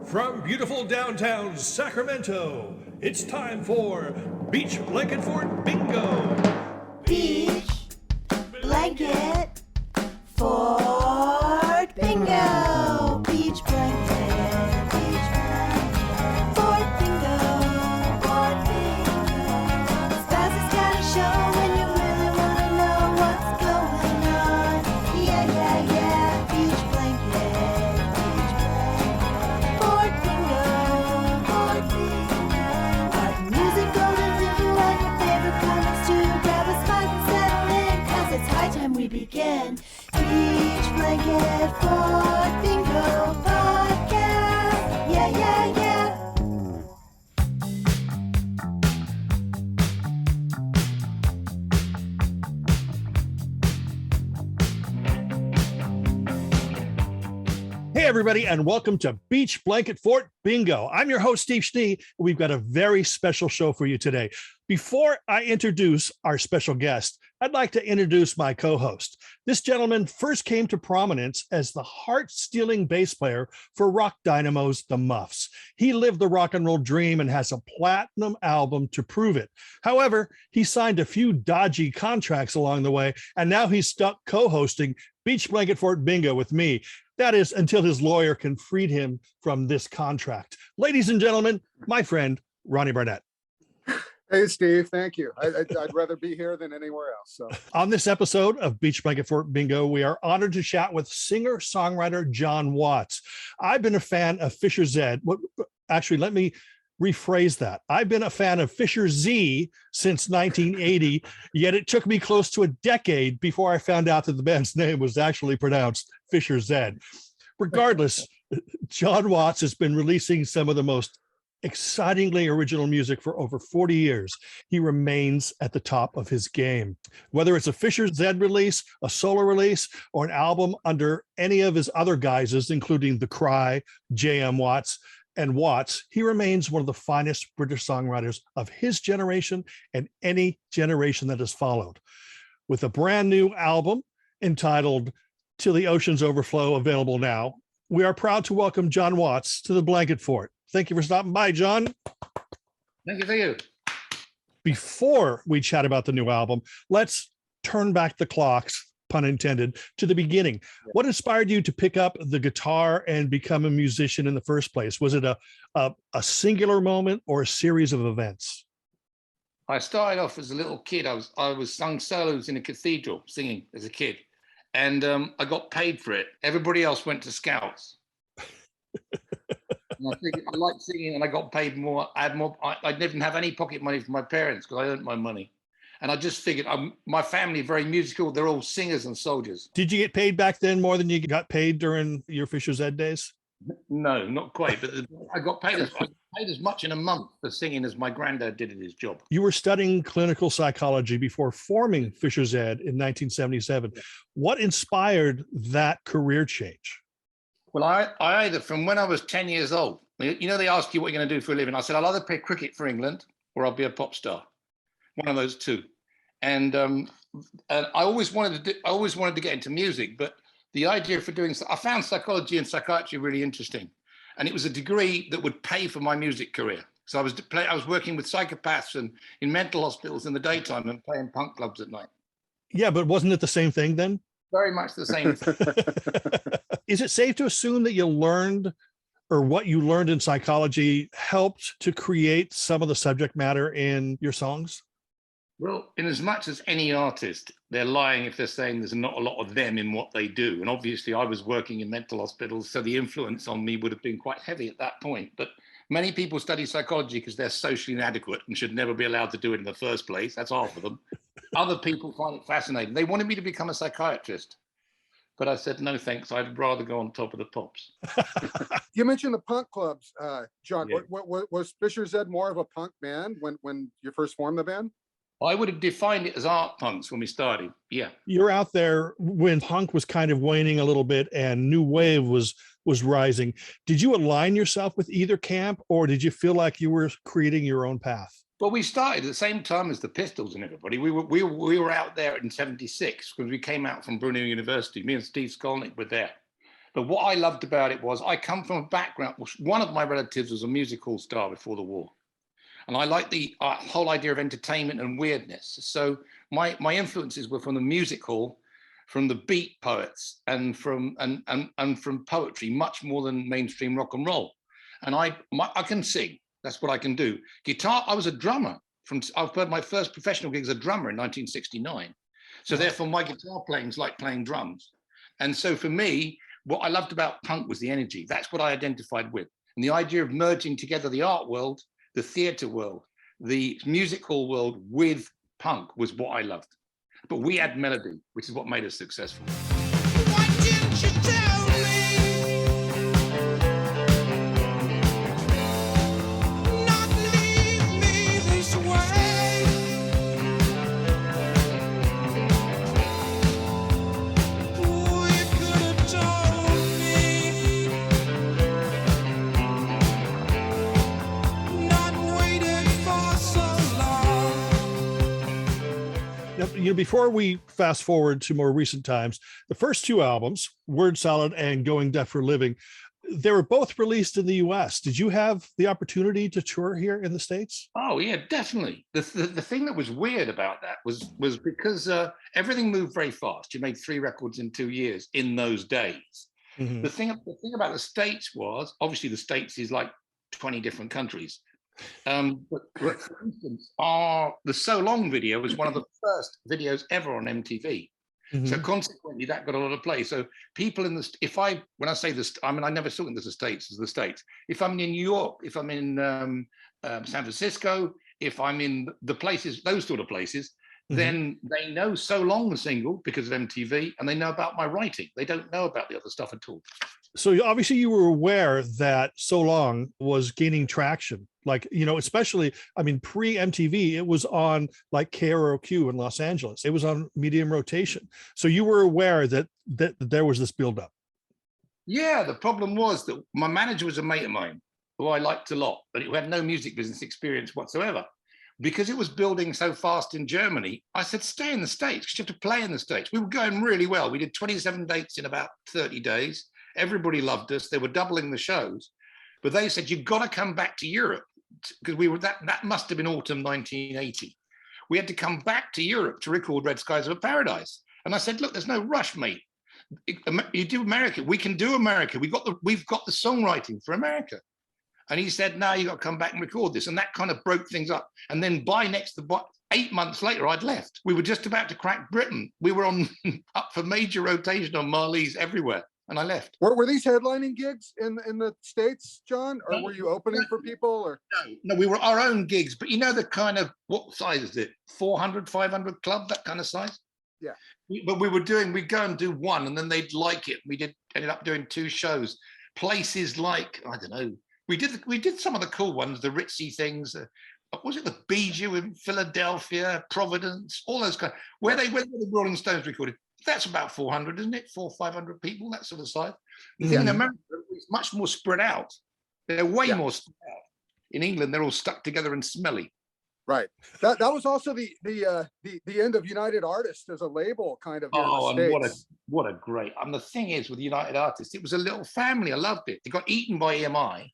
From beautiful downtown Sacramento, it's time for Beach Blanket Fort Bingo. Beach blanket fort bingo. Beach blanket fort bingo. Fort bingo. Spouse has got a show when you really want to know what's going on. Yeah, yeah, yeah. Beach blanket fort bingo. Fort bingo. Art and music, golden blue, and your favorite comics too. Grab a spot and settle in, 'cause it's high time we begin. Beach blanket fort bingo podcast. Yeah, yeah, yeah. Hey, everybody, and welcome to Beach Blanket Fort Bingo. I'm your host, Steve Schnee. We've got a very special show for you today. Before I introduce our special guest, I'd like to introduce my co-host. This gentleman first came to prominence as the heart-stealing bass player for rock dynamos, the Muffs. He lived the rock and roll dream and has a platinum album to prove it. However, he signed a few dodgy contracts along the way, and now he's stuck co-hosting Beach Blanket Fort Bingo with me. That is until his lawyer can free him from this contract. Ladies and gentlemen, my friend, Ronnie Barnett. Hey, Steve, thank you. I'd rather be here than anywhere else. So, On this episode of Beach Blanket Fort Bingo, we are honored to chat with singer-songwriter John Watts. I've been a fan of Fischer-Z. Actually, let me rephrase that. I've been a fan of Fischer-Z since 1980, yet it took me close to a decade before I found out that the band's name was actually pronounced Fischer-Z. Regardless, John Watts has been releasing some of the most excitingly original music for over 40 years. He remains at the top of his game. Whether it's a Fischer-Z release, a solo release, or an album under any of his other guises, including The Cry, J.M. Watts, and Watts, he remains one of the finest British songwriters of his generation and any generation that has followed. With a brand new album entitled Till the Oceans Overflow available now, we are proud to welcome John Watts to the Blanket Fort. Thank you for stopping by, John. Thank you. Before we chat about the new album, let's turn back the clocks, pun intended, to the beginning. What inspired you to pick up the guitar and become a musician in the first place? Was it a singular moment or a series of events? I started off as a little kid. I was sung solos in a cathedral singing as a kid, and I got paid for it. Everybody else went to Scouts. And I liked singing, and I got paid more. I didn't have any pocket money from my parents because I earned my money. And I just figured, my family very musical. They're all singers and soldiers. Did you get paid back then more than you got paid during your Fischer-Z days? No, not quite. But I got paid as much in a month for singing as my granddad did at his job. You were studying clinical psychology before forming Fischer-Z in 1977. What inspired that career change? Well, I either, from when I was 10 years old, you know, they ask you what you're going to do for a living. I said, I'll either play cricket for England or I'll be a pop star. One of those two. And I always wanted to get into music, but the idea for doing so, I found psychology and psychiatry really interesting. And it was a degree that would pay for my music career. So I was working with psychopaths and in mental hospitals in the daytime and playing punk clubs at night. Yeah, but wasn't it the same thing then? Very much the same thing. Is it safe to assume that what you learned in psychology helped to create some of the subject matter in your songs? Well, in as much as any artist, they're lying if they're saying there's not a lot of them in what they do. And obviously I was working in mental hospitals, so the influence on me would have been quite heavy at that point. But many people study psychology because they're socially inadequate and should never be allowed to do it in the first place. That's half of them. Other people find it fascinating. They wanted me to become a psychiatrist, but I said, no, thanks. I'd rather go on top of the pops. you mentioned the punk clubs, John. Yeah. Was Fischer-Z more of a punk band when you first formed the band? I would have defined it as art punks when we started. Yeah. You're out there when punk was kind of waning a little bit and new wave was rising. Did you align yourself with either camp, or did you feel like you were creating your own path? Well, we started at the same time as the Pistols and everybody. We were out there in '76 because we came out from Brunel University. Me and Steve Skolnick were there. But what I loved about it was I come from a background. One of my relatives was a music hall star before the war. And I like the whole idea of entertainment and weirdness. So my influences were from the music hall, from the beat poets, and from poetry, much more than mainstream rock and roll. And I can sing. That's what I can do. Guitar, I was a drummer. I've heard my first professional gig as a drummer in 1969. So therefore, my guitar playing is like playing drums. And so for me, what I loved about punk was the energy. That's what I identified with. And the idea of merging together the art world, the theatre world, the music hall world with punk was what I loved. But we had melody, which is what made us successful. Why didn't you tell me? Not leave me this way. Oh, you could have told me. Not waited for so long. Now, before we fast forward to more recent times, the first two albums, Word Salad and Going Deaf for Living, they were both released in the US. Did you have the opportunity to tour here in the States? Oh yeah, definitely. The thing that was weird about that was because everything moved very fast. You made 3 records in 2 years in those days. Mhm. The thing about the States was, obviously the States is like 20 different countries. But for instance, the So Long video was one of the first videos ever on MTV. So Mhm. consequently, that got a lot of play. So people in the, when I say this, I mean, I never saw it as the States. If I'm in New York, if I'm in San Francisco, if I'm in the places, those sort of places, then they know So Long the single because of MTV, and they know about my writing. They don't know about the other stuff at all. So obviously you were aware that So Long was gaining traction, like, especially, I mean, pre-MTV, it was on like KROQ in Los Angeles. It was on medium rotation. So you were aware that there was this buildup. Yeah, the problem was that my manager was a mate of mine who I liked a lot, but who had no music business experience whatsoever. Because it was building so fast in Germany, I said, stay in the States, because you have to play in the States. We were going really well. We did 27 dates in about 30 days. Everybody loved us. They were doubling the shows. But they said, you've got to come back to Europe, because that must have been autumn 1980. We had to come back to Europe to record Red Skies of Paradise. And I said, look, there's no rush, mate. You do America. We can do America. We've got the songwriting for America. And he said, no, you got to come back and record this. And that kind of broke things up. And then 8 months later, I'd left. We were just about to crack Britain. We were up for major rotation on Marlies everywhere. And I left. Were these headlining gigs in the States, John? Or were you opening for people? Or No, we were our own gigs. But the kind of, what size is it? 400, 500 club, that kind of size? Yeah. But we'd go and do one, and then they'd like it. Ended up doing 2 shows. Places like, I don't know, we did some of the cool ones, the ritzy things. Was it the Bijou in Philadelphia, Providence, all those kind, where the Rolling Stones recorded? That's about 400, isn't it? 400, 500 people, that sort of size. In America, it's much more spread out. They're way more spread out. In England, they're all stuck together and smelly. right. That was also the end of United Artists as a label, kind of. Here in the And States. what a great. And the thing is, with United Artists, it was a little family. I loved it. It got eaten by EMI.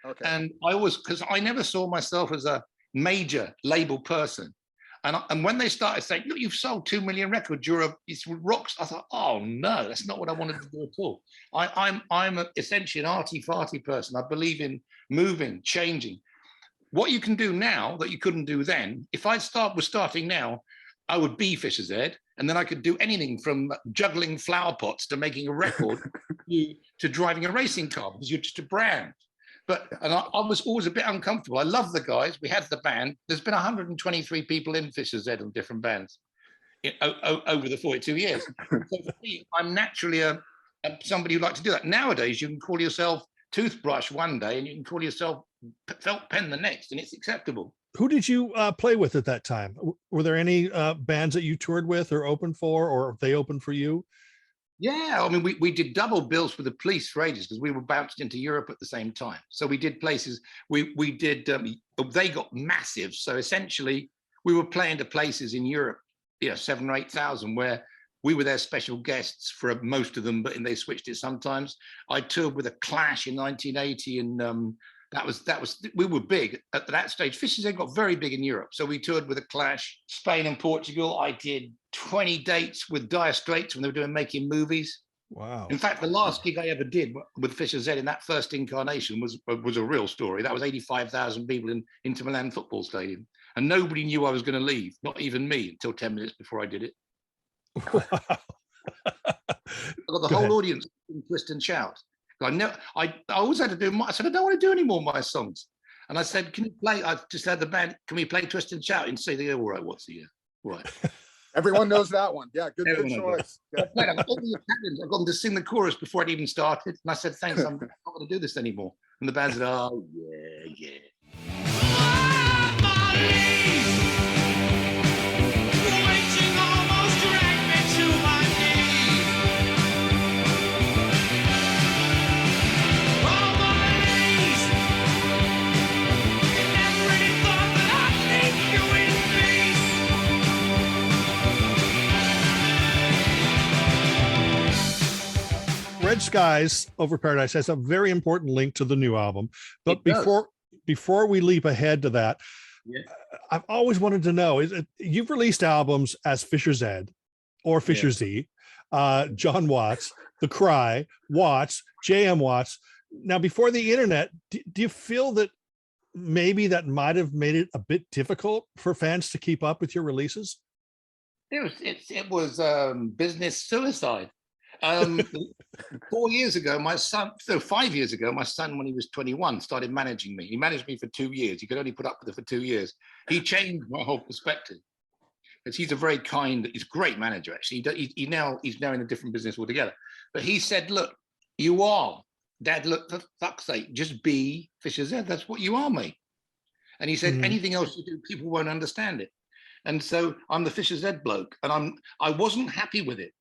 Okay. And because I never saw myself as a major label person. And when they started saying, look, you've sold 2 million records, it's rocks. I thought, oh no, that's not what I wanted to do at all. I'm essentially an arty-farty person. I believe in moving, changing. What you can do now that you couldn't do then, if I was starting now, I would be Fischer-Z, and then I could do anything from juggling flower pots to making a record to driving a racing car, because you're just a brand. And I was always a bit uncomfortable. I love the guys. We had the band. There's been 123 people in Fischer-Z on different bands over the 42 years. So for me, I'm naturally somebody who likes to do that. Nowadays, you can call yourself Toothbrush one day, and you can call yourself Felt Pen the next, and it's acceptable. Who did you play with at that time? Were there any bands that you toured with or opened for, or they opened for you? Yeah, I mean, we did double bills with the Police for ages because we were bounced into Europe at the same time. So we did places, we did, they got massive. So essentially we were playing to places in Europe, 7,000 or 8,000, where we were their special guests for most of them, but they switched it sometimes. I toured with a Clash in 1980, and that was we were big at that stage. Fischer-Z got very big in Europe, so we toured with a Clash, Spain and Portugal. I did 20 dates with Dire Straits when they were making movies. Wow. In fact, the last gig I ever did with Fischer-Z in that first incarnation was a real story. That was 85,000 people in Inter Milan football stadium, and nobody knew I was going to leave, not even me, until 10 minutes before I did it. Wow. I got the whole audience in twist and shout. I always had to do. I said, I don't want to do any more of my songs, and I said, can you play? I just had the band. Can we play twist and shout? And say, they go, all right, what's the year? Right. Everyone knows that one. Yeah, good Everyone knows choice. Yeah. I got all the Italians. I got them to sing the chorus before it even started, and I said, thanks, I'm not going to do this anymore. And the band said, oh yeah. Waiting almost dragged me to my knees. On my knees. Never really thought that I'd leave you in peace. Red Skies Over Paradise has a very important link to the new album. But It does. before we leap ahead to that, Yeah. I've always wanted to know, you've released albums as Fischer-Z or Fischer-Z, John Watts, The Cry, Watts, J.M. Watts. Now, before the internet, do you feel that maybe that might have made it a bit difficult for fans to keep up with your releases? It was business suicide. 4 years ago, my son, so 5 years ago, my son, when he was 21, started managing me. He managed me for 2 years. He could only put up with it for 2 years. He changed my whole perspective. Because he's a very kind, he's a great manager, actually. He's now in a different business altogether. But he said, look, you are, Dad, look, for fuck's sake, just be Fischer-Z. That's what you are, mate. And he said, anything else you do, people won't understand it. And so I'm the Fischer-Z bloke, and I wasn't happy with it.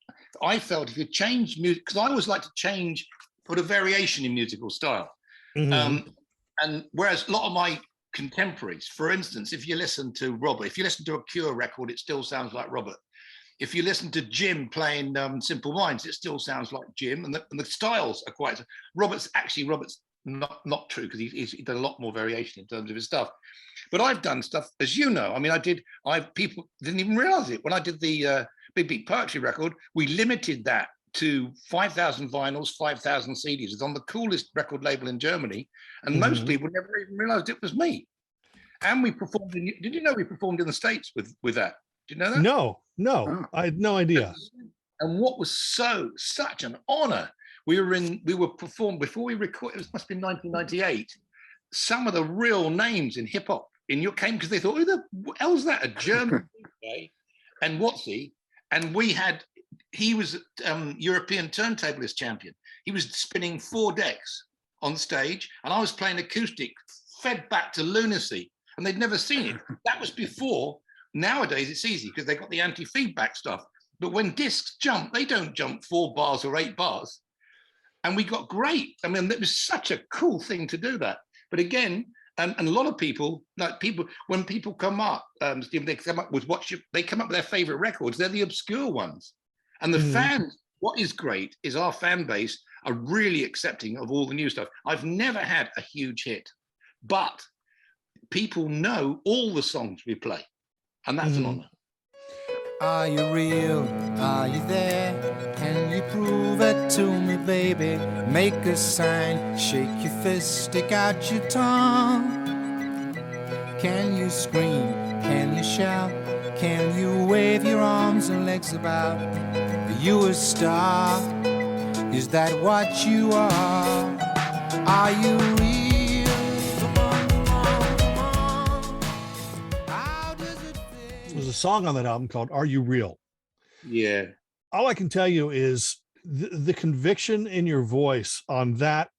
I felt if you change music, because I always like to change, put a variation in musical style. And whereas a lot of my contemporaries, for instance, if you listen to Robert, if you listen to a Cure record, it still sounds like Robert. If you listen to Jim playing Simple Minds, it still sounds like Jim, and the styles are quite. Robert's not true, because he's done a lot more variation in terms of his stuff. But I've done stuff, as you know. I mean, people didn't even realize it. When I did the Big Beat Poetry record, we limited that to 5,000 vinyls, 5,000 CDs. It's on the coolest record label in Germany, and most people never even realized it was me. And we performed did you know we performed in the States with that? Did you know that? No, Oh. I had no idea. And what was such an honor, we were performed before we recorded, it must have been 1998, some of the real names in hip hop came because they thought, who the hell's that? A German DJ? And what's he? And he was European turntablist champion. He was spinning 4 decks on stage, and I was playing acoustic, fed back to lunacy, and they'd never seen it. That was before. Nowadays it's easy because they got the anti-feedback stuff. But when discs jump, they don't jump 4 bars or 8 bars. And we got great. I mean, it was such a cool thing to do that. But again, and a lot of people, when people come up, Stephen, they come up with they come up with their favorite records. They're the obscure ones. And the fans, what is great is our fan base are really accepting of all the new stuff. I've never had a huge hit, but people know all the songs we play. And that's an honor. Are you real? Are you there? Can you prove it to me, baby? Make a sign, shake your fist, stick out your tongue. Can you scream? Can you shout? Can you wave your arms and legs about? Are you a star? Is that what you are? Are you real? Come on, come on, come on. How does it feel? There's a song on that album called Are You Real? Yeah. All I can tell you is the conviction in your voice on that,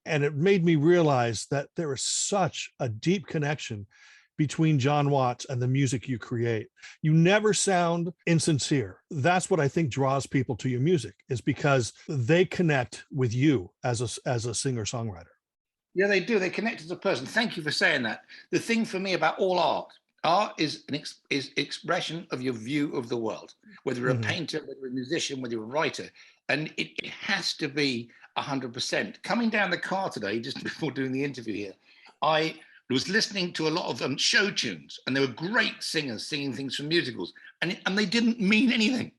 and it made me realize that there is such a deep connection between John Watts and the music you create. You never sound insincere. That's what I think draws people to your music, is because they connect with you as a singer-songwriter. Yeah, they do. They connect as a person. Thank you for saying that. The thing for me about all art, Art is is expression of your view of the world, whether you're a Mhm. painter, whether you're a musician, whether you're a writer, and it has to be 100%. Coming down the car today, just before doing the interview here, I was listening to a lot of show tunes, and there were great singers singing things from musicals, and they didn't mean anything.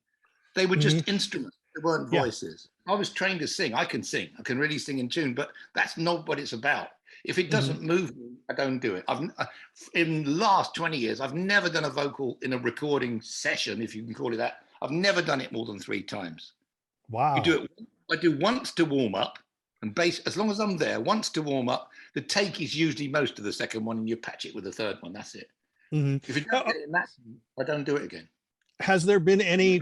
They were just instruments. They weren't Yeah. voices. I was trained to sing. I can sing. I can really sing in tune, but that's not what it's about. If it doesn't move me, I don't do it. In the last 20 years, I've never done a vocal in a recording session, if you can call it that. I've never done it more than 3 times. Wow. You do it. I do once to warm up, and bass. As long as I'm there, once to warm up. The take is usually most of the second one, and you patch it with the third one. That's it. Mhm. If you don't get it in that, I don't do it again. Has there been any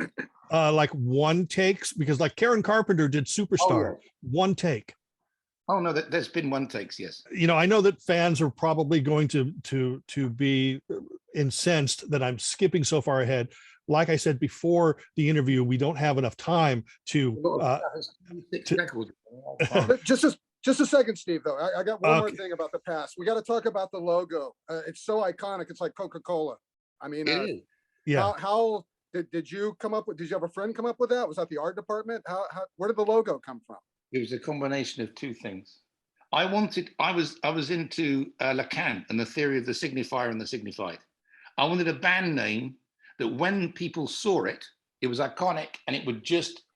like one takes? Because like Karen Carpenter did Superstar, one take. Oh no, there's been one takes, yes. You know, I know that fans are probably going to be incensed that I'm skipping so far ahead. Like I said before the interview, we don't have enough time to. Just a second, Steve, though. I got one more Okay. thing about the past. We got to talk about the logo. It's so iconic. It's like Coca-Cola. I mean, It is. Yeah. how did you come up with, did you have a friend come up with that? Was that the art department? Where did the logo come from? It was a combination of 2 things. I was into Lacan and the theory of the signifier and the signified. I wanted a band name that when people saw it, it was iconic, and it would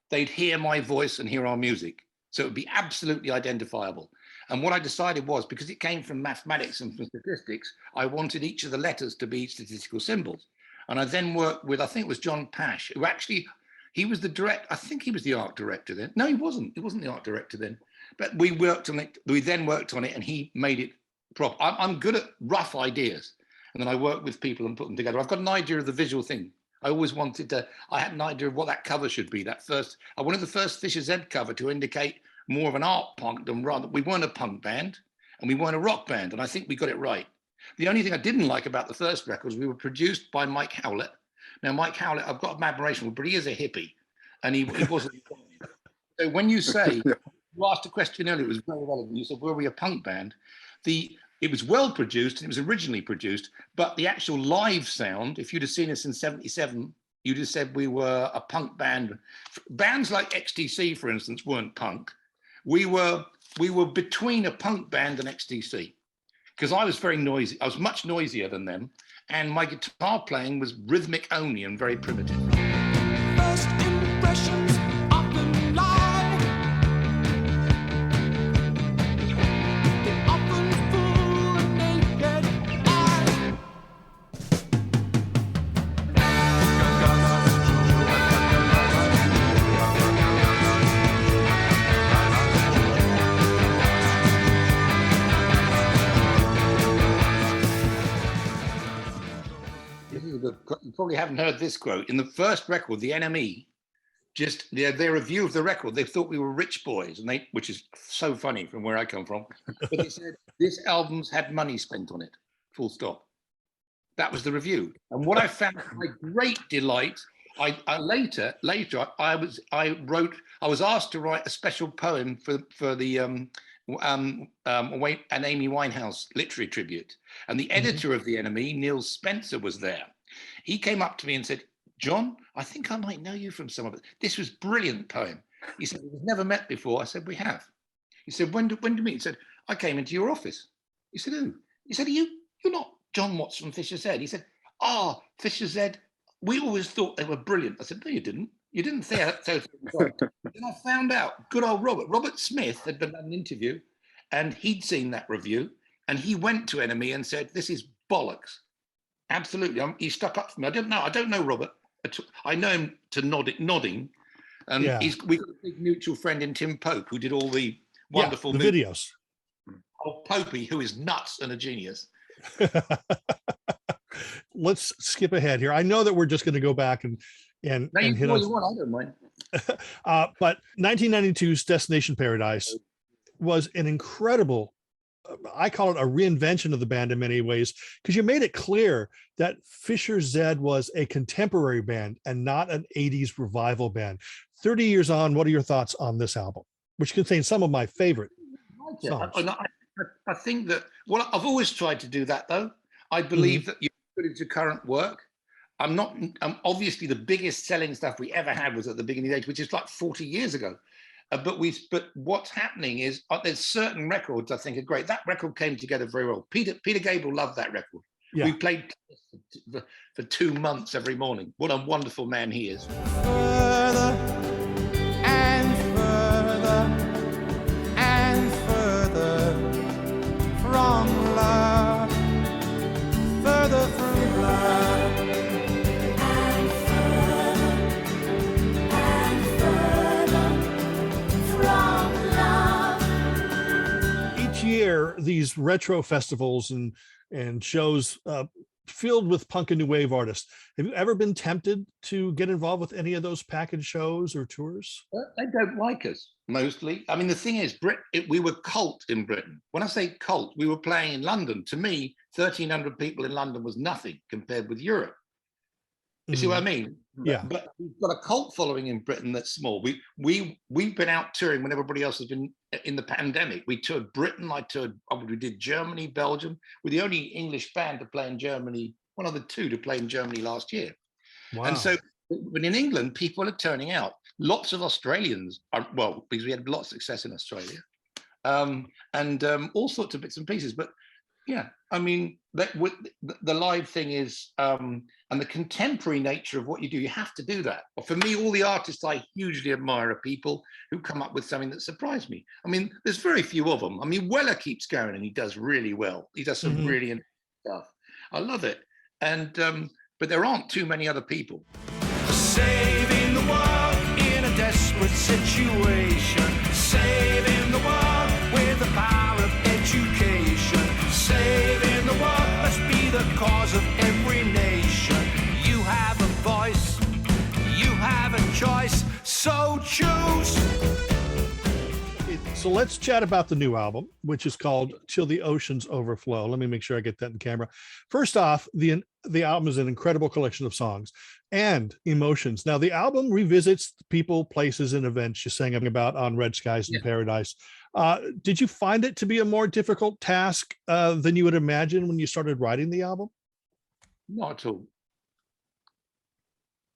they'd hear my voice and hear our music. So it would be absolutely identifiable. And what I decided was, because it came from mathematics and from statistics, I wanted each of the letters to be statistical symbols. And I then worked with, I think it was John Pash, who actually, he was the director, I think he was the art director then. No, he wasn't the art director then. But we worked on it, we then worked on it, and he made it proper. I'm good at rough ideas. And then I work with people and put them together. I've got an idea of the visual thing. I always wanted to, I had an idea of what that cover should be. I wanted the first Fischer-Z cover to indicate more of an art punk than rather, we weren't a punk band and we weren't a rock band. And I think we got it right. The only thing I didn't like about the first records, we were produced by Mike Howlett. Now, Mike Howlett, I've got admiration for, but he is a hippie, and he wasn't. So when you say, you asked a question earlier, it was very relevant. You said, were we a punk band? It was well produced, and it was originally produced, but the actual live sound, if you'd have seen us in 77, you'd have said we were a punk band. Bands like XTC, for instance, weren't punk. We were between a punk band and XTC, because I was very noisy. I was much noisier than them, and my guitar playing was rhythmic only and very primitive. First impressions often lie. They often fool a naked eye. This is a good. You probably haven't heard this quote. In the first record, the NME, just their review of the record, they thought we were rich boys, and which is so funny from where I come from. But they said this album's had money spent on it. Full stop. That was the review. And what I found to my great delight, later I was asked to write a special poem for the an Amy Winehouse literary tribute, and the editor of the NME, Neil Spencer, was there. He came up to me and said, "John, I think I might know you from some of it. This was brilliant poem." He said, "We've never met before." I said, "We have." He said, when do we meet?" He said, "I came into your office." He said, "Who?" He said, "You're not John Watts from Fischer-Z." He said, Fischer-Z, we always thought they were brilliant." I said, "No, you didn't. You didn't say that." Then I found out, good old Robert Smith had done an interview, and he'd seen that review, and he went to NME and said, "This is bollocks." Absolutely. He stuck up for me. I don't know Robert. I know him to nodding. And we've got a big mutual friend in Tim Pope, who did all the wonderful the videos. Oh, Popey, who is nuts and a genius. Let's skip ahead here. I know that we're just going to go back and No, hit you on. want, I don't mind. But 1992's Destination Paradise was an incredible, I call it a reinvention of the band in many ways, because you made it clear that Fischer-Z was a contemporary band and not an 80s revival band. 30 years on, what are your thoughts on this album, which contains some of my favorite songs? I think that, well, I've always tried to do that, though. I believe that put into current work. I'm not, obviously the biggest selling stuff we ever had was at the beginning of the age, which is like 40 years ago. But what's happening is there's certain records I think are great. That record came together very well. Peter Gabriel loved that record. Yeah. We played for 2 months every morning. What a wonderful man he is. Further and further and further from love, further from love. And further from love. Each year, these retro festivals and shows filled with punk and new wave artists. Have you ever been tempted to get involved with any of those package shows or tours? They don't like us mostly. I mean, the thing is, we were cult in Britain. When I say cult, we were playing in London. To me, 1,300 people in London was nothing compared with Europe. You see what I mean? Yeah. But we've got a cult following in Britain that's small. We've been out touring when everybody else has been in the pandemic. We toured Britain. We did Germany, Belgium. We're the only English band to play in Germany, one of the two to play in Germany last year. Wow. And so, but in England, people are turning out. Lots of Australians are, well, because we had a lot of success in Australia, and all sorts of bits and pieces. But yeah, I mean, the live thing is, and the contemporary nature of what you do, you have to do that. But for me, all the artists I hugely admire are people who come up with something that surprised me. I mean, there's very few of them. I mean, Weller keeps going and he does really well. He does some really interesting stuff. I love it. And, but there aren't too many other people. Saving the world in a desperate situation. Saving the world with the power of education. Saving the world must be the cause of every nation. You have a voice, you have a choice, so choose. So let's chat about the new album, which is called Till the Oceans Overflow. Let me make sure I get that in camera. First off, the album is an incredible collection of songs and emotions. Now, the album revisits people, places, and events you sang about on Red Skies in Paradise. Did you find it to be a more difficult task than you would imagine when you started writing the album? Not at all.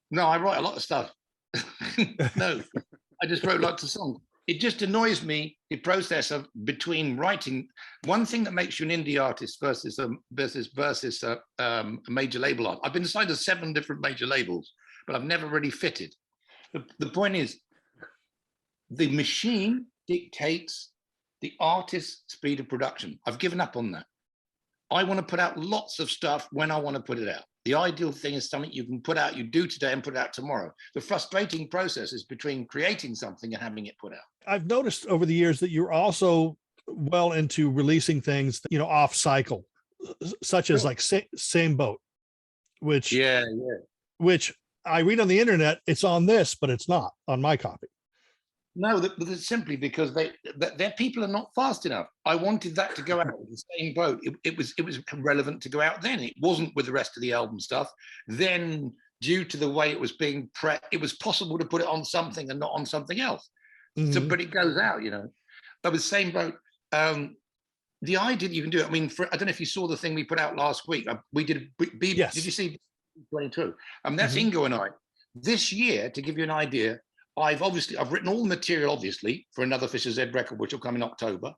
No, I write a lot of stuff. No, I just wrote lots of songs. It just annoys me, the process of between writing. One thing that makes you an indie artist versus a major label artist. I've been signed to 7 different major labels, but I've never really fitted. The point is, the machine dictates the artist's speed of production. I've given up on that. I want to put out lots of stuff when I want to put it out. The ideal thing is something you can put out, you do today and put it out tomorrow. The frustrating process is between creating something and having it put out. I've noticed over the years that you're also well into releasing things, off cycle, such as like Same Boat, which which I read on the internet, it's on this, but it's not on my copy. No, that's simply because their people are not fast enough. I wanted that to go out with the Same Boat. It was relevant to go out then. It wasn't with the rest of the album stuff. Then, due to the way it was being it was possible to put it on something and not on something else. So, but it goes out, But with Same Boat, the idea that you can do it. I mean, I don't know if you saw the thing we put out last week. We did. Yes. Did you see 22? That's Ingo and I. This year, to give you an idea. I've written all the material, obviously, for another Fischer-Z record, which will come in October.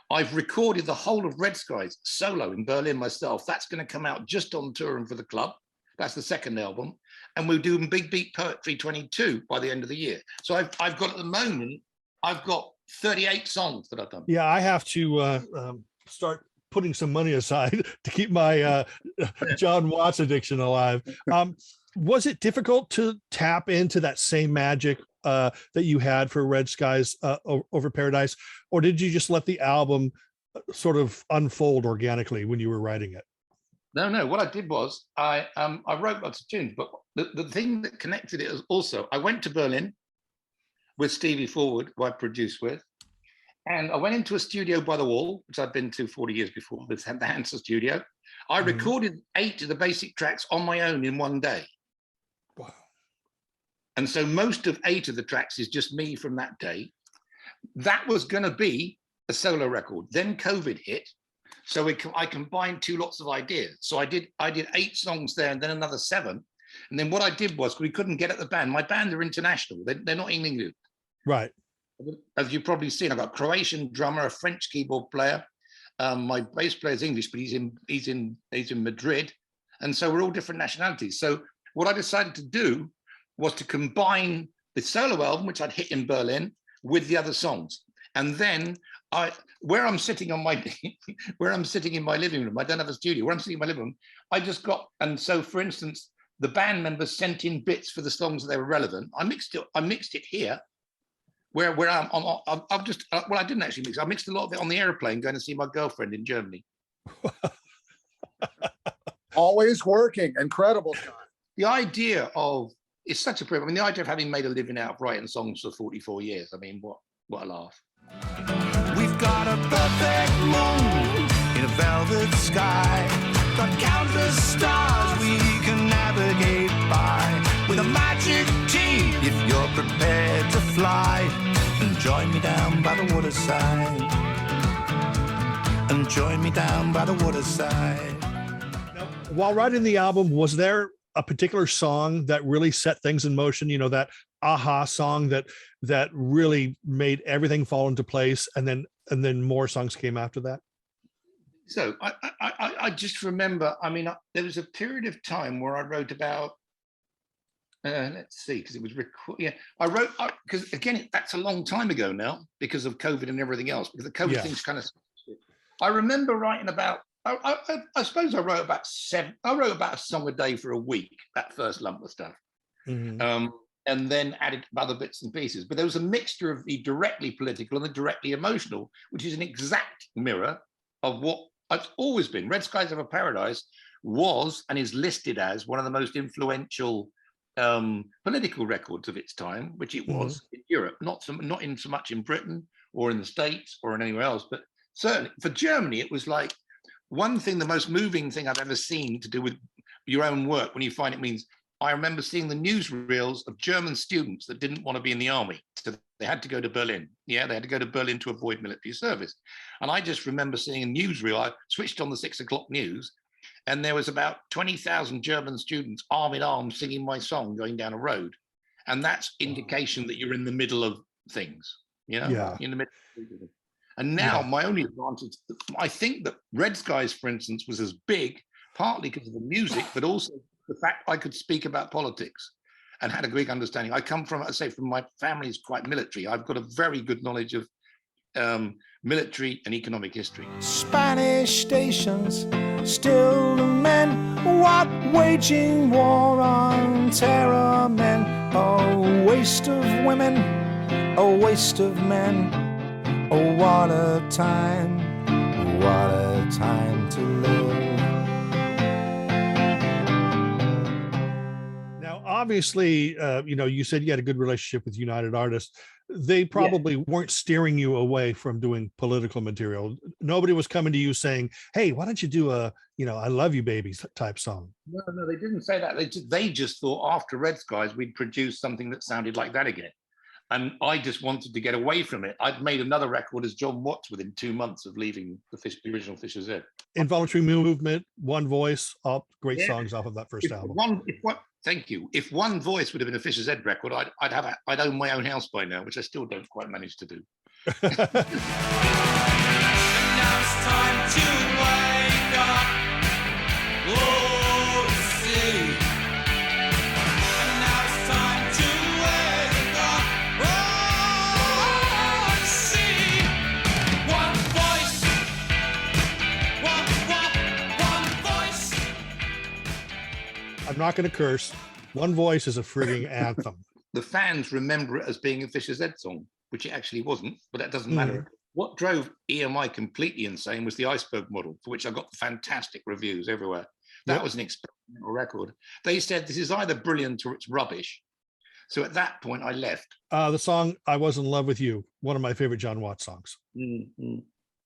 I've recorded the whole of Red Skies solo in Berlin myself. That's going to come out just on tour and for the club. That's the second album. And we'll do Big Beat Poetry 22 by the end of the year. So I've got, at the moment, I've got 38 songs that I've done. Yeah, I have to start putting some money aside to keep my John Watts addiction alive. Was it difficult to tap into that same magic that you had for Red Skies Over Paradise, or did you just let the album sort of unfold organically when you were writing it? No. What I did was I wrote lots of tunes, but the thing that connected it was also I went to Berlin with Stevie Forward, who I produced with, and I went into a studio by the wall, which I'd been to 40 years before, the Hansa studio. I recorded 8 of the basic tracks on my own in one day. Wow. And so most of 8 of the tracks is just me from that day. That was going to be a solo record. Then COVID hit. So I combined two lots of ideas. So I did 8 songs there and then another 7. And then what I did was, we couldn't get at the band. My band are international. They're not in England. Right. As you've probably seen, I've got a Croatian drummer, a French keyboard player. My bass player is English, but he's in Madrid. And so we're all different nationalities. So what I decided to do was to combine the solo album, which I'd hit in Berlin, with the other songs. And then where I'm sitting in my living room, I don't have a studio, where I'm sitting in my living room, I just got, and so for instance, the band members sent in bits for the songs that they were relevant. I mixed it here, where I'm on, I've just, well, I didn't actually mix, I mixed a lot of it on the airplane going to see my girlfriend in Germany. Always working. Incredible, John. The idea of, it's such a privilege. I mean, the idea of having made a living out of writing songs for 44 years, I mean, what a laugh. We've got a perfect moon in a velvet sky. Got countless stars we can navigate by. With a magic team, if you're prepared to fly. And join me down by the waterside. And join me down by the waterside. Now, while writing the album, was there a particular song that really set things in motion? You know, that aha song that really made everything fall into place, and then more songs came after that? So I just remember, I mean, there was a period of time where I wrote about, let's see, because it was I wrote, because again, that's a long time ago now because of COVID and everything else, because the COVID thing's kind of, I remember writing about, I suppose I wrote about a song a day for a week, that first lump of stuff. Mm-hmm. And then added other bits and pieces. But there was a mixture of the directly political and the directly emotional, which is an exact mirror of what I've always been. Red Skies Over Paradise was and is listed as one of the most influential political records of its time, which it was in Europe, not in so much in Britain or in the States or in anywhere else, but certainly for Germany, it was like one thing, the most moving thing I've ever seen to do with your own work when you find it means, I remember seeing the newsreels of German students that didn't want to be in the army. So they had to go to Berlin. Yeah, they had to go to Berlin to avoid military service. And I just remember seeing a newsreel. I switched on the 6 o'clock news, and there was about 20,000 German students arm in arm singing my song going down a road. And that's indication that you're in the middle of things, you know, in the middle of it. And now my only advantage, I think that Red Skies, for instance, was as big, partly because of the music, but also the fact I could speak about politics and had a Greek understanding. I come from, I say, from my family is quite military. I've got a very good knowledge of military and economic history. Spanish stations, still the men, what waging war on terror men. A waste of women, a waste of men. Oh, what a time to live. Obviously, you know, you said you had a good relationship with United Artists. They probably weren't steering you away from doing political material. Nobody was coming to you saying, hey, why don't you do a, you know, I love you babies type song? No, they didn't say that. They just thought after Red Skies, we'd produce something that sounded like that again. And I just wanted to get away from it. I'd made another record as John Watts within 2 months of leaving the original Fischer-Z. Involuntary Movement, One Voice, all great songs off of that first album. Thank you. If One Voice would have been a Fischer-Z record, I'd own my own house by now, which I still don't quite manage to do. And now it's time to wake up. Oh, see. And now it's time to wake up. Oh, see. One voice. One voice. I'm not going to curse. One Voice is a frigging anthem. The fans remember it as being a Fischer-Z song, which it actually wasn't, but that doesn't matter. What drove EMI completely insane was the Iceberg model, for which I got fantastic reviews everywhere. That was an experimental record. They said, this is either brilliant or it's rubbish. So at that point, I left. The song I Was in Love with You, one of my favorite John Watts songs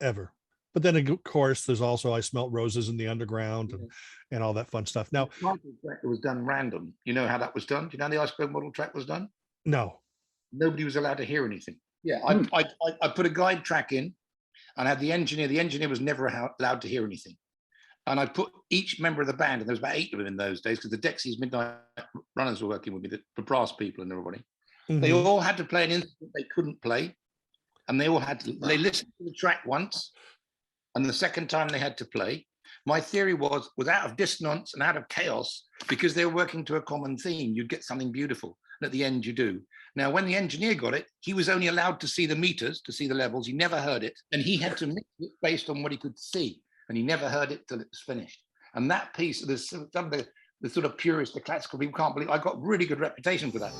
ever. But then, of course, there's also I Smelt Roses in the Underground and all that fun stuff. Now, it was done random. You know how that was done? Do you know how the Iceberg model track was done? No. Nobody was allowed to hear anything. Yeah, I put a guide track in, and I had the engineer. The engineer was never allowed to hear anything. And I put each member of the band, and there was about 8 of them in those days, because the Dexys Midnight Runners were working with me, the brass people and everybody. They all had to play an instrument they couldn't play, and they all had to, they listened to the track once, and the second time they had to play. My theory was out of dissonance and out of chaos, because they were working to a common theme, you'd get something beautiful. And at the end you do. Now, when the engineer got it, he was only allowed to see the meters, to see the levels. He never heard it. And he had to mix it based on what he could see. And he never heard it till it was finished. And that piece, there's some of the sort of purists, the classical people can't believe, I got really good reputation for that.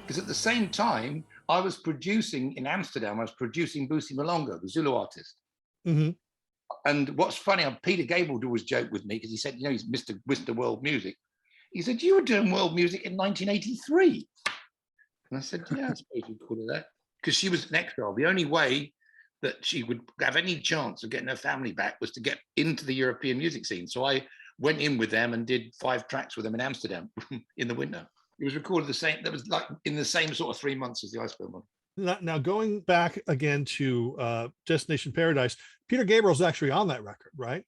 Because at the same time, I was producing in Amsterdam, I was producing Boosie Malonga, the Zulu artist. And what's funny, Peter Gabriel would always joke with me, because he said, you know, he's Mr. World Music. He said, you were doing world music in 1983. And I said, yeah, I suppose you'd call it that. Because she was an exile. The only way that she would have any chance of getting her family back was to get into the European music scene. So I went in with them and did 5 tracks with them in Amsterdam in the winter. It was recorded the same, that was like in the same sort of 3 months as the Iceberg one. Now going back again to Destination Paradise, Peter Gabriel's actually on that record, right?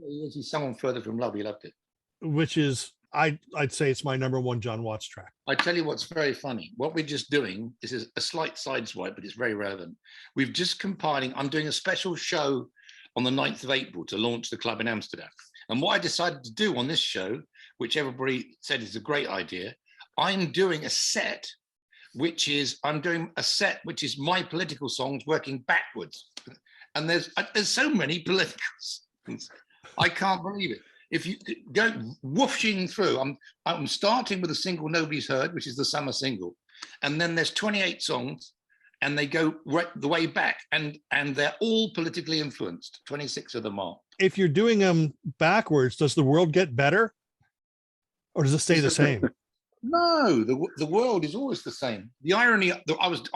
He's Someone Further From Love, he loved it. Which is, I'd say it's my #1 John Watts track. I tell you what's very funny. What we're just doing, this is a slight sideswipe, but it's very relevant. We've just compiling, I'm doing a special show on the 9th of April to launch the club in Amsterdam. And what I decided to do on this show, which everybody said is a great idea, I'm doing a set, which is my political songs working backwards. And there's so many political songs. I can't believe it. If you go whooshing through, I'm starting with a single nobody's heard, which is the summer single. And then there's 28 songs, and they go right the way back, and they're all politically influenced. 26 of them are. If you're doing them backwards, does the world get better, or does it stay the same? No, the world is always the same. The irony, I was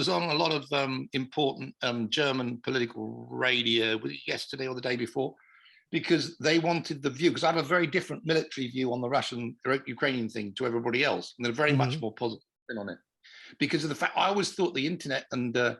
on a lot of important German political radio yesterday or the day before, because they wanted the view, because I have a very different military view on the Russian-Ukrainian thing to everybody else, and they're very much more positive on it. Because of the fact, I always thought the internet and the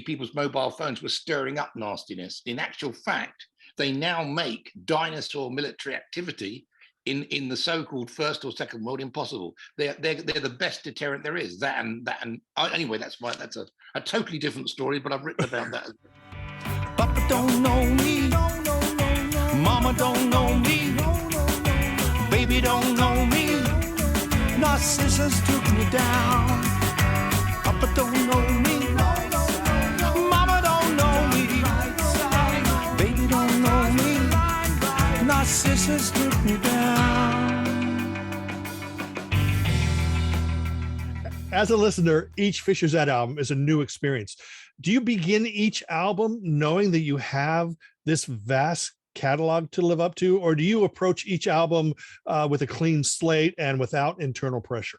people's mobile phones were stirring up nastiness. In actual fact, they now make dinosaur military activity in the so-called First or Second World impossible. They're the best deterrent there is. Anyway, that's a totally different story, but I've written about that. Papa don't know me, Mama don't know me, baby don't know me, Narcissus took me down. Papa don't know me, Mama don't know me, baby don't know me, Narcissus took me down. As a listener, each Fischer-Z album is a new experience. Do you begin each album knowing that you have this vast catalog to live up to, or do you approach each album with a clean slate and without internal pressure?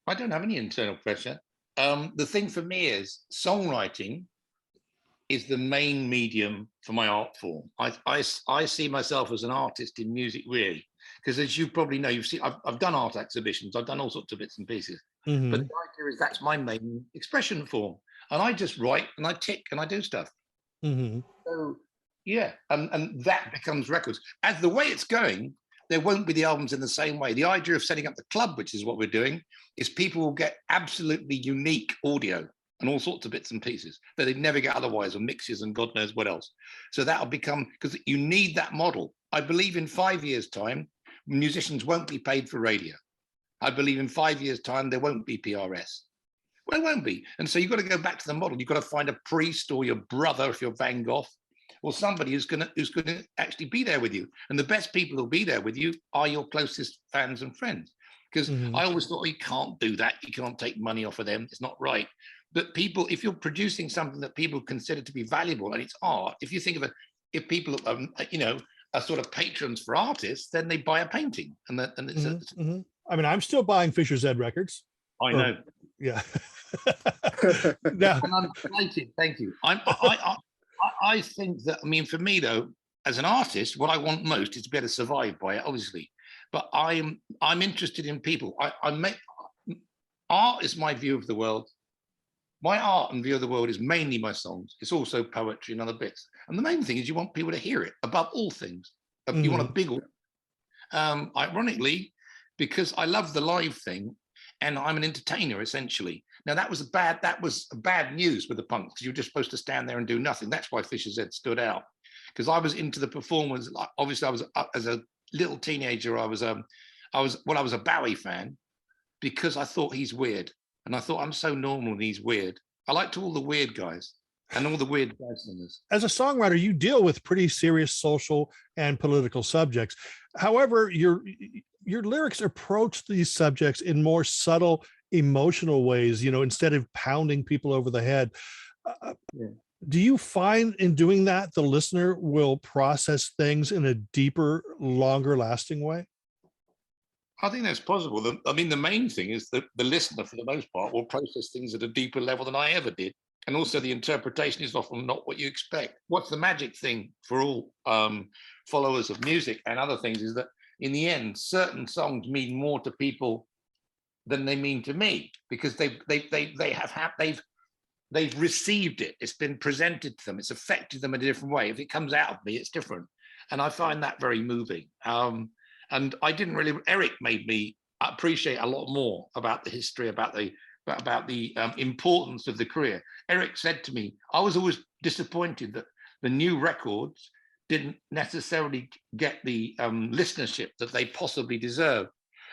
I don't have any internal pressure. The thing for me is songwriting is the main medium for my art form. I see myself as an artist in music, really, because as you probably know, I've done art exhibitions, I've done all sorts of bits and pieces, but the idea is that's my main expression form, and I just write and I tick and I do stuff. So yeah, and that becomes records. As the way it's going, there won't be the albums in the same way. The idea of setting up the club, which is what we're doing, is people will get absolutely unique audio and all sorts of bits and pieces that they'd never get otherwise, or mixes and God knows what else. So that'll become, because you need that model. I believe in 5 years' time, musicians won't be paid for radio. I believe in 5 years' time, there won't be PRS. Well, it won't be. And so you've got to go back to the model. You've got to find a priest or your brother, if you're Van Gogh, or somebody who's going to actually be there with you. And the best people who'll be there with you are your closest fans and friends. Because I always thought, you can't do that. You can't take money off of them. It's not right. But people, if you're producing something that people consider to be valuable and it's art, if you think of it, if people, are sort of patrons for artists, then they buy a painting. And it's I mean, I'm still buying Fischer-Z records. I Or- know. Yeah. Now, And I'm delighted. Thank you. I think that, I mean, for me though, as an artist, what I want most is to be able to survive by it, obviously. But I'm interested in people. I make art is my view of the world. My art and view of the world is mainly my songs. It's also poetry and other bits. And the main thing is you want people to hear it above all things. You want a big, ironically, because I love the live thing and I'm an entertainer essentially. Now that was bad news with the punks because you're just supposed to stand there and do nothing. That's why Fischer-Z stood out, because I was into the performance. Obviously I was, as a little teenager, I was a Bowie fan because I thought he's weird. And I thought, I'm so normal and he's weird. I liked all the weird guys and all the weird jazz singers. as a songwriter, you deal with pretty serious social and political subjects. However, your lyrics approach these subjects in more subtle, emotional ways, you know, instead of pounding people over the head. Do you find in doing that, the listener will process things in a deeper, longer lasting way? I think that's possible. I mean, the main thing is that the listener, for the most part, will process things at a deeper level than I ever did. And also the interpretation is often not what you expect. What's the magic thing for all followers of music and other things is that in the end, certain songs mean more to people than they mean to me, because they've received it. It's been presented to them. It's affected them in a different way. If it comes out of me, it's different. And I find that very moving. And I didn't really, Eric made me appreciate a lot more about the history, about the importance of the career. Eric said to me, I was always disappointed that the new records didn't necessarily get the listenership that they possibly deserve.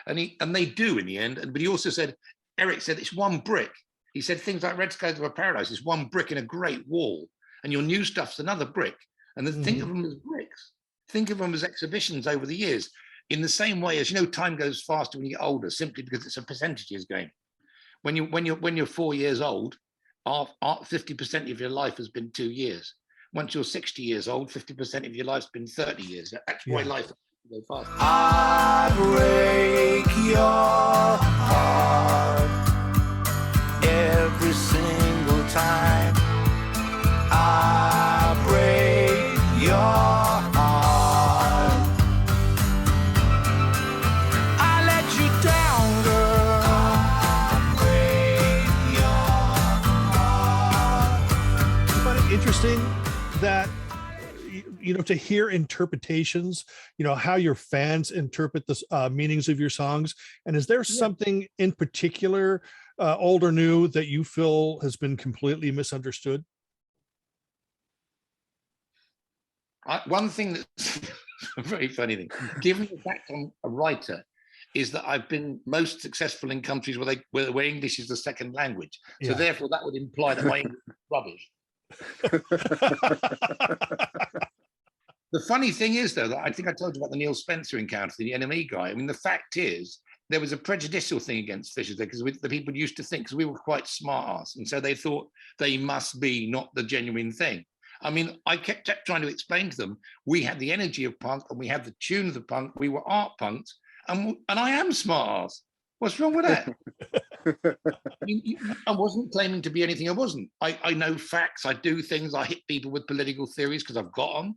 And they do in the end. But he also said, Eric said, it's one brick. He said things like Red Skies Over Paradise is one brick in a great wall, and your new stuff's another brick. And then think of them as bricks. Think of them as exhibitions over the years. In the same way as, you know, time goes faster when you get older, simply because it's a percentages game. When you're 4 years old, 50% of your life has been 2 years. Once you're 60 years old, 50% of your life's been 30 years. That's why life goes fast. I break your heart every single time. I break your heart. I let you down, girl. I break your heart. But it's interesting that, you know, to hear interpretations, you know, how your fans interpret the meanings of your songs. And is there something in particular, old or new, that you feel has been completely misunderstood? One thing that's a very funny thing, given the fact I'm a writer, is that I've been most successful in countries where English is the second language. So therefore that would imply that my English is rubbish. The funny thing is, though, that I think I told you about the Neil Spencer encounter, the NME guy. I mean, the fact is, there was a prejudicial thing against Fischer because the people used to think, because we were quite smart ass, and so they thought they must be not the genuine thing. I mean, I kept trying to explain to them, we had the energy of punk and we had the tune of the punk, we were art punks, and I am smart ass. What's wrong with that? I wasn't claiming to be anything I wasn't. I know facts, I do things, I hit people with political theories because I've got them.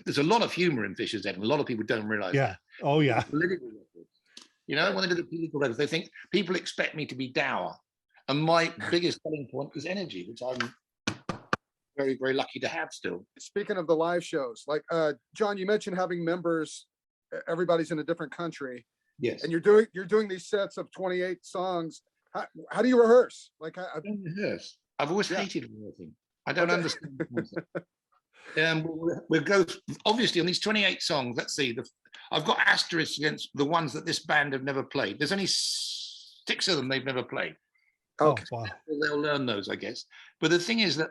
There's a lot of humor in Fischer-Z, and a lot of people don't realize that. Oh, yeah. Political records. You know, when they do the political records, they think people expect me to be dour. And my biggest selling point is energy, which I'm very, very lucky to have still. Speaking of the live shows, like John, you mentioned having members, everybody's in a different country. Yes. And you're doing these sets of 28 songs. How do you rehearse? Like I don't rehearse. I've always hated rehearsing. I don't understand the concept. We'll go obviously on these 28 songs. Let's see, I've got asterisks against the ones that this band have never played. There's only 6 of them they've never played. Okay. Oh, wow. They'll learn those, I guess. But the thing is that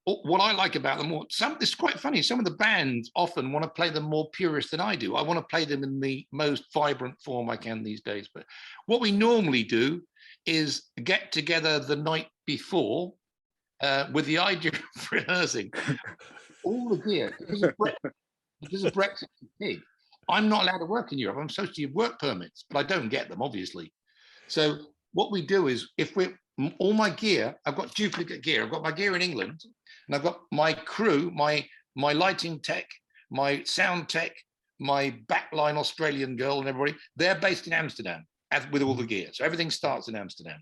what I like about them, it's quite funny. Some of the bands often want to play them more purist than I do. I want to play them in the most vibrant form I can these days. But what we normally do is get together the night before with the idea of rehearsing all the gear. Because of Brexit, I'm not allowed to work in Europe. I'm supposed to have work permits, but I don't get them, obviously. So what we do is, if we're all my gear, I've got duplicate gear. I've got my gear in England, and I've got my crew, my lighting tech, my sound tech, my backline Australian girl, and everybody. They're based in Amsterdam, as with all the gear. So everything starts in Amsterdam.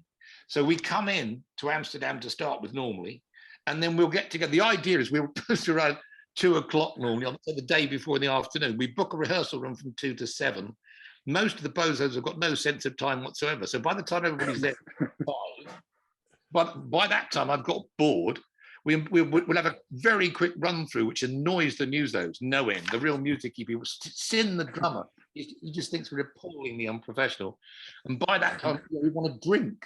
So we come in to Amsterdam to start with normally, and then we'll get together. The idea is we're supposed to around 2 o'clock normally on the day before in the afternoon. We book a rehearsal room from 2 to 7. Most of the bozos have got no sense of time whatsoever. So by the time everybody's there, but by that time I've got bored. We'll have a very quick run through, which annoys the musos no end. The real music people, Sin, the drummer, he just thinks we're appallingly unprofessional. And by that time, we want to drink.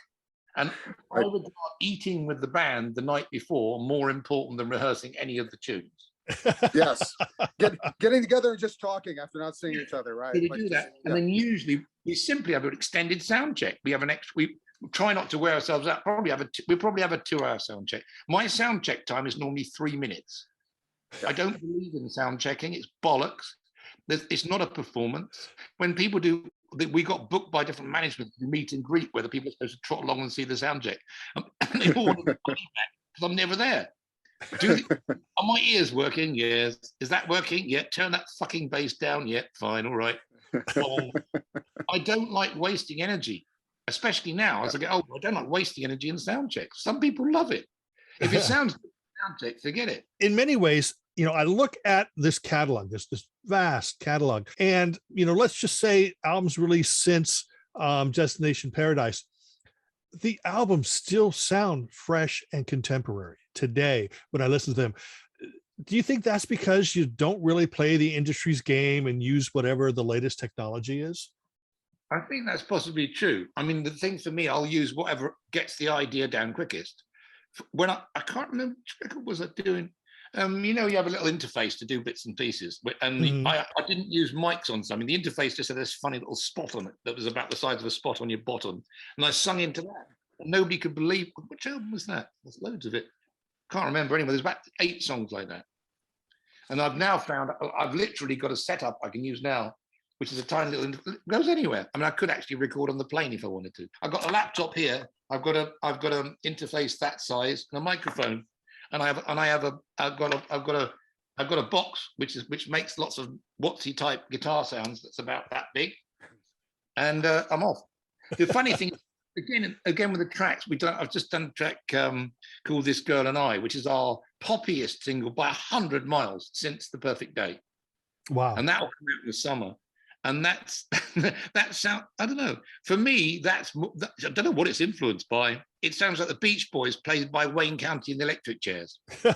And I regard eating with the band the night before more important than rehearsing any of the tunes. Yes, getting together and just talking after not seeing each other, right? So we Like do just- that, and then usually we simply have an extended sound check. We have an extra. We try not to wear ourselves out. We probably have a 2-hour sound check. My sound check time is normally 3 minutes. I don't believe in sound checking. It's bollocks. It's not a performance. When people do, we got booked by different management to meet and greet where the people are supposed to trot along and see the sound check. They all want to get money back because I'm never there. Are my ears working? Yes. Is that working? Yeah. Turn that fucking bass down. Yeah. Fine. All right. I don't like wasting energy, especially now as I get older. I don't like wasting energy in sound checks. Some people love it. If it sounds good, sound check, forget it. In many ways, I look at this catalog, this vast catalog, and let's just say albums released since Destination Paradise. The albums still sound fresh and contemporary today when I listen to them. Do you think that's because you don't really play the industry's game and use whatever the latest technology is? I think that's possibly true. I mean, the thing for me, I'll use whatever gets the idea down quickest. When I can't remember which record was I doing. You have a little interface to do bits and pieces, and I didn't use mics on something. The interface just had this funny little spot on it that was about the size of a spot on your bottom, and I sung into that. And nobody could believe, which album was that? There's loads of it. Can't remember anyway. There's about 8 songs like that. And I've now found I've literally got a setup I can use now, which is a tiny little, it goes anywhere. I mean, I could actually record on the plane if I wanted to. I've got a laptop here. I've got an interface that size and a microphone. And I've got a box which makes lots of Watsy type guitar sounds that's about that big, and I'm off. The funny thing, again with the tracks, I've just done a track called "This Girl and I," which is our poppiest single by 100 miles since "The Perfect Day." Wow! And that will come out in the summer. And that's that sound. I don't know. For me, I don't know what it's influenced by. It sounds like the Beach Boys played by Wayne County and the Electric Chairs. When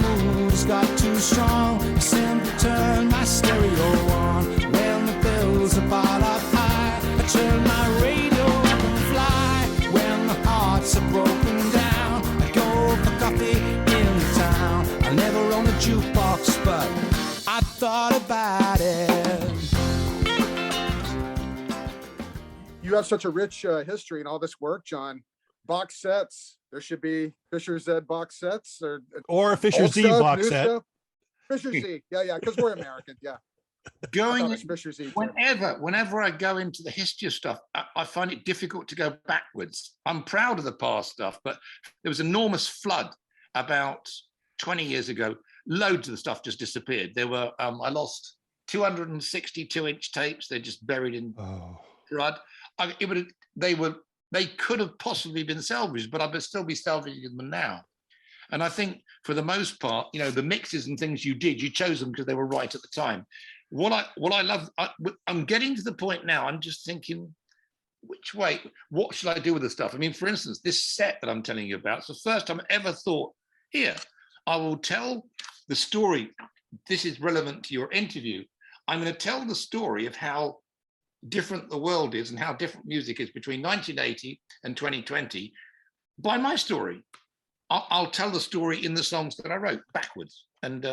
the mood's got too strong, I simply turn my stereo on. When the bills are piled up high, I turn my radio up and fly. When the hearts are broken down, I go for coffee in town. I never own a jukebox, but I thought about it. You have such a rich history and all this work, John. Box sets. There should be Fischer-Z box sets or a Fischer-Z stuff, box set. Stuff. Fischer-Z. Yeah, because we're American. Yeah. Fischer-Z. Whenever I go into the history of stuff, I find it difficult to go backwards. I'm proud of the past stuff, but there was an enormous flood about 20 years ago. Loads of the stuff just disappeared. There were I lost 262-inch tapes. They're just buried in flood. They could have possibly been salvaged, but I would still be salvaging them now. And I think for the most part, the mixes and things you chose them because they were right at the time. What I love, I'm getting to the point now. I'm just thinking, what should I do with the stuff? I mean, for instance, this set that I'm telling you about, it's the first time I ever thought, here, I will tell the story. This is relevant to your interview. I'm going to tell the story of how different the world is and how different music is between 1980 and 2020 by my story. I'll tell the story in the songs that I wrote backwards. And,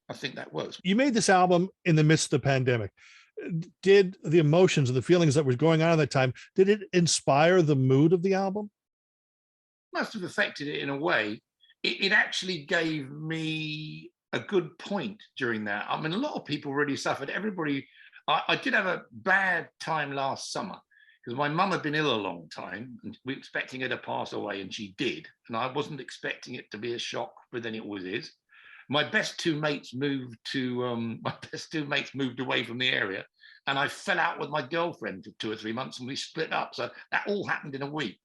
I think that works. You made this album in the midst of the pandemic. Did the emotions and the feelings that were going on at that time, did it inspire the mood of the album? Must have affected it in a way. It actually gave me a good point during that. I mean, a lot of people really suffered. I did have a bad time last summer. because my mum had been ill a long time, and we were expecting her to pass away, and she did. And I wasn't expecting it to be a shock, but then it always is. My best two mates moved away from the area, and I fell out with my girlfriend for 2 or 3 months, and we split up. So that all happened in a week.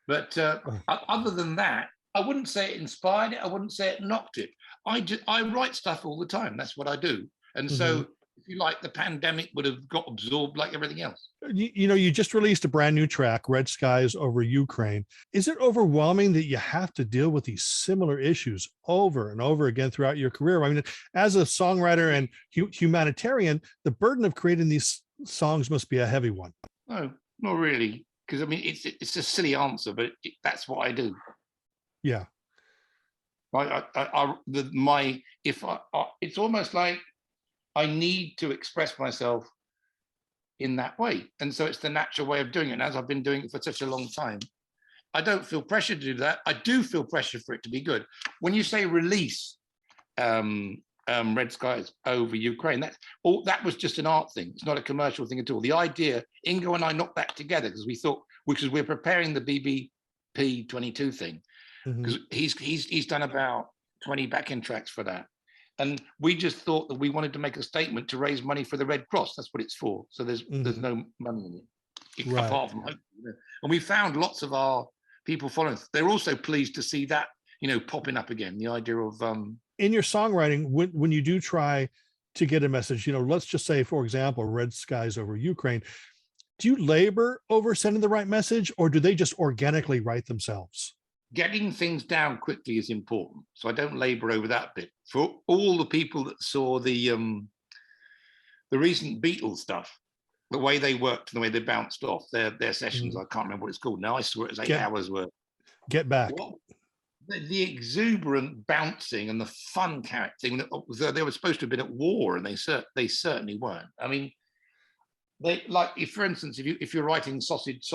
But other than that, I wouldn't say it inspired it. I wouldn't say it knocked it. I write stuff all the time. That's what I do. And so, if you like, the pandemic would have got absorbed like everything else. You just released a brand new track, Red Skies Over Ukraine. Is it overwhelming that you have to deal with these similar issues over and over again throughout your career? I mean, as a songwriter and humanitarian, the burden of creating these songs must be a heavy one. No, not really. Because I mean, it's a silly answer, but that's what I do. Yeah. It's almost like I need to express myself in that way. And so it's the natural way of doing it. And as I've been doing it for such a long time, I don't feel pressure to do that. I do feel pressure for it to be good. When you say release Red Skies Over Ukraine, that was just an art thing. It's not a commercial thing at all. The idea, Ingo and I knocked that together because we're preparing the BBP 22 thing, because he's done about 20 backing tracks for that. And we just thought that we wanted to make a statement to raise money for the Red Cross. That's what it's for. So there's no money in it, apart from hope. And we found lots of our people following us. They're also pleased to see that, popping up again. The idea of in your songwriting, when you do try to get a message, let's just say, for example, Red Skies Over Ukraine, do you labor over sending the right message, or do they just organically write themselves? Getting things down quickly is important, so I don't labor over that bit. For all the people that saw the recent Beatles stuff, the way they worked and the way they bounced off their sessions, I can't remember what it's called now. I saw it as 8 hours worth. Get Back. The exuberant bouncing and the fun character thing. They were supposed to have been at war, and they certainly weren't. I mean, for instance, if you're writing sausage,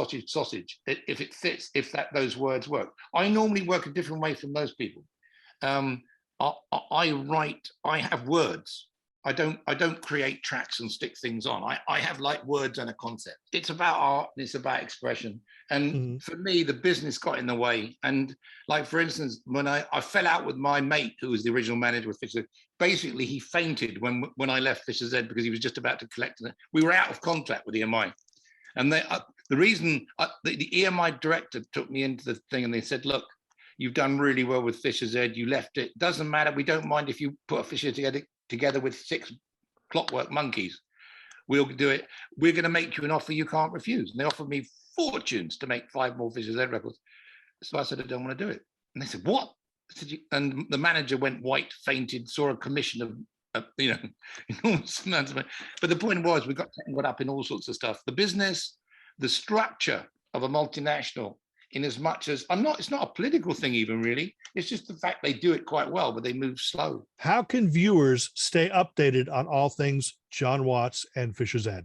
if it fits, if those words work. I normally work a different way from those people. I have words. I don't create tracks and stick things on. I have like words and a concept. It's about art and it's about expression. And for me, the business got in the way. And like, for instance, when I fell out with my mate, who was the original manager with Fischer, basically he fainted when I left Fischer-Z because he was just about to collect it. We were out of contract with EMI. And the reason the EMI director took me into the thing, and they said, look, you've done really well with Fischer-Z. You left it. Doesn't matter. We don't mind if you put a Fischer together with 6 Clockwork Monkeys. We'll do it. We're going to make you an offer you can't refuse. And they offered me fortunes to make 5 more Fischer-Z records. So I said, I don't want to do it. And they said, what? I said, and the manager went white, fainted, saw a commission of enormous amounts of money. But the point was, we got tangled up in all sorts of stuff. The business, the structure of a multinational, in as much as it's not a political thing even really. It's just the fact they do it quite well, but they move slow. How can viewers stay updated on all things John Watts and Fischer-Z?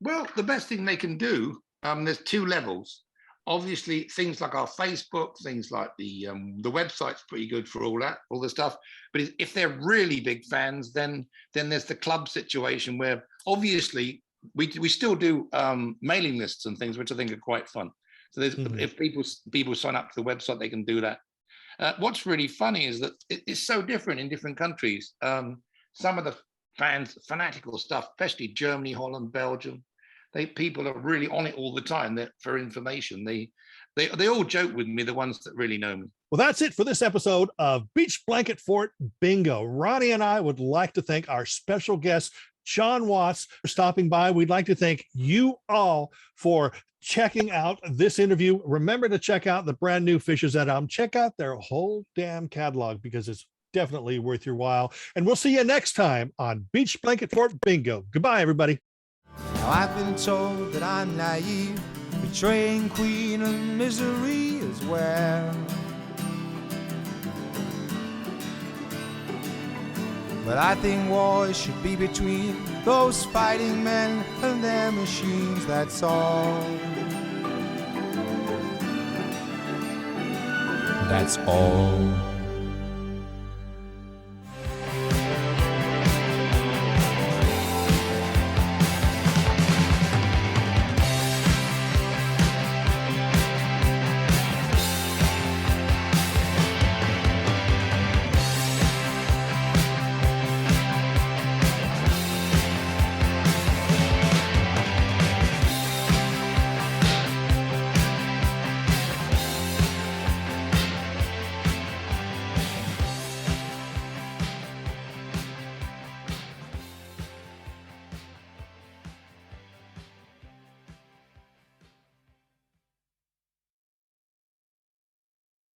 Well, the best thing they can do, there's 2 levels. Obviously, things like our Facebook, things like the website's pretty good for all the stuff. But if they're really big fans, then there's the club situation where obviously we still do mailing lists and things, which I think are quite fun. So if people sign up to the website, they can do that. What's really funny is that it's so different in different countries. Some of the fanatical stuff, especially Germany, Holland, Belgium, people are really on it all the time for information. They all joke with me, the ones that really know me. Well, that's it for this episode of Beach Blanket Fort Bingo. Ronnie and I would like to thank our special guest, John Watts, for stopping by. We'd like to thank you all for checking out this interview. Remember to check out the brand new Fischer-Z album. Check out their whole damn catalog because it's definitely worth your while. And we'll see you next time on Beach Blanket Fort Bingo. Goodbye, everybody. Now I've been told that I'm naive, betraying queen of misery as well. But I think wars should be between those fighting men and their machines, that's all. That's all.